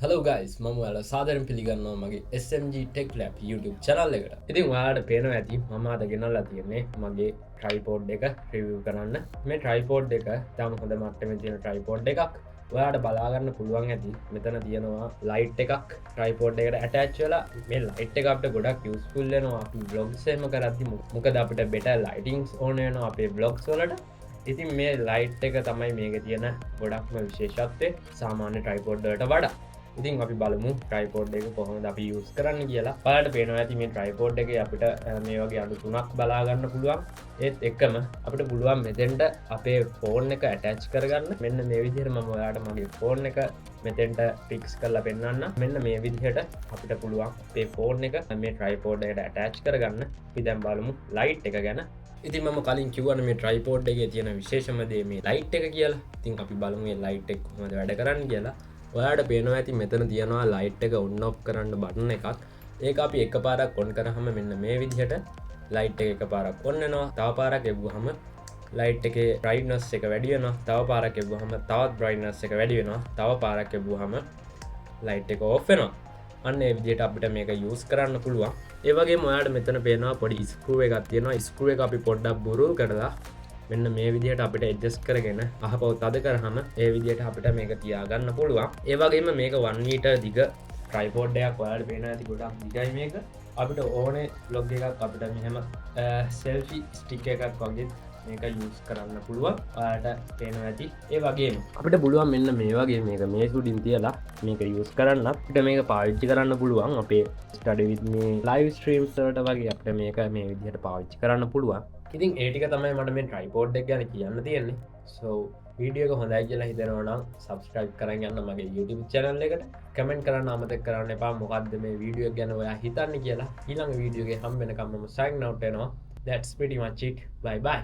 Hello guys, මම ඔයාලා සාදරයෙන් පිළිගන්නවා මගේ SMG Tech Lab YouTube channel එකට. ඉතින් ඔයාලට පේනවා ඇති මම අද ගෙනල්ලා තියෙන්නේ මගේ tripod එක review කරන්න. මේ tripod එක තාම හොඳ මට්ටමේ තියෙන tripod එකක්. ඔයාලට බලා ගන්න පුළුවන් ඇති මෙතන තියෙනවා light එකක් tripod එකට attach වෙලා. මේ light එක අපිට ගොඩක් useful වෙනවා අපි vlogs එහෙම කරද්දි. මොකද අපිට better lightings ඕන වෙනවා අපේ vlogs වලට. ඉතින් මේ ලයිට් එක තමයි මේක තියෙන ගොඩක්ම විශේෂත්වය සාමාන්‍ය tripod වලට වඩා. ඉතින් අපි බලමු ට්‍රයිපෝඩ් එක කොහොමද අපි යූස් කරන්න කියලා. ඔයාලට පේනවා ඇති මේ ට්‍රයිපෝඩ් එකේ අපිට මේ වගේ අඩු තුනක් බලා ගන්න පුළුවන්. ඒත් එක්කම අපිට පුළුවන් මෙතෙන්ට අපේ ෆෝන් එක ඇටච් කරගන්න. මෙන්න මේ විදිහට මම ඔයාලට මගේ ෆෝන් එක මෙතෙන්ට ෆික්ස් කරලා පෙන්නන්න. මෙන්න මේ විදිහට අපිට පුළුවන් අපේ ෆෝන් එක මේ ට්‍රයිපෝඩ් එකට ඇටච් කරගන්න. අපි දැන් බලමු ලයිට් එක ගැන. ඉතින් මම කලින් කිව්වනේ මේ ට්‍රයිපෝඩ් එකේ තියෙන විශේෂම දේ මේ ලයිට් එක කියලා. ඉතින් අපි බලමු මේ ලයිට් එක කොහොමද වැඩ කරන්නේ කියලා. ඔයාට පේනවා ඇති මෙතන තියෙනවා ලයිට් එක ඔන් ඔෆ් කරන්න බටන් එකක්. ඒක අපි එකපාරක් ඔන් කරාම මෙන්න මේ විදිහට ලයිට් එක එකපාරක් ඔන් වෙනවා. තව පාරක් එවුවාම ලයිට් එකේ බ්‍රයිට්නස් එක වැඩි වෙනවා. තව පාරක් එවුවාම තවත් බ්‍රයිට්නස් එක වැඩි වෙනවා. තව පාරක් එවුවාම ලයිට් එක ඔෆ් වෙනවා. අන්න ඒ විදිහට අපිට මේක යූස් කරන්න පුළුවන්. ඒ වගේම ඔයාලට මෙතන පේනවා පොඩි ස්ක්‍රූ එකක් තියෙනවා. ස්ක්‍රූ එක අපි පොඩ්ඩක් බුරුල් කරලා මෙන්න මේ විදිහට අපිට ඇඩ්ජස්ට් කරගෙන අහපව තද කරාම ඒ විදිහට අපිට මේක තියාගන්න පුළුවන්. ඒ වගේම මේක 1 මීටර් දිග ට්‍රයිපෝඩ් එකක් ඔයාලට පේනවා ඇති ගොඩක් දිගයි මේක. අපිට ඕනේ vlog එකක් අපිට මෙහෙම selfie stick එකක් වගේ මේක යූස් කරන්න පුළුවන්. ඔයාලට පේනවා ඇති. ඒ වගේම අපිට පුළුවන් මෙන්න මේ වගේ මේක මේස් උඩින් තියලා මේක යූස් කරන්න. අපිට මේක පාවිච්චි කරන්න පුළුවන් අපේ study with me live streams වලට වගේ අපිට මේක මේ විදිහට පාවිච්චි කරන්න පුළුවන්. ඉතින් ඒටික තමයි මට මේ ට්‍රයිපෝඩ් එක ගැන කියන්න තියෙන්නේ. සෝ වීඩියෝ එක හොඳයි කියලා හිතනවා නම් subscribe කරන් යන්න මගේ YouTube channel එකට. කමෙන්ට් කරන්න අමතක කරන්න එපා මොකද්ද මේ වීඩියෝ එක ගැන ඔයා හිතන්නේ කියලා. ඊළඟ වීඩියෝ එකේ හම්බ වෙනකම් මම sign out වෙනවා. That's pretty much it. Bye bye.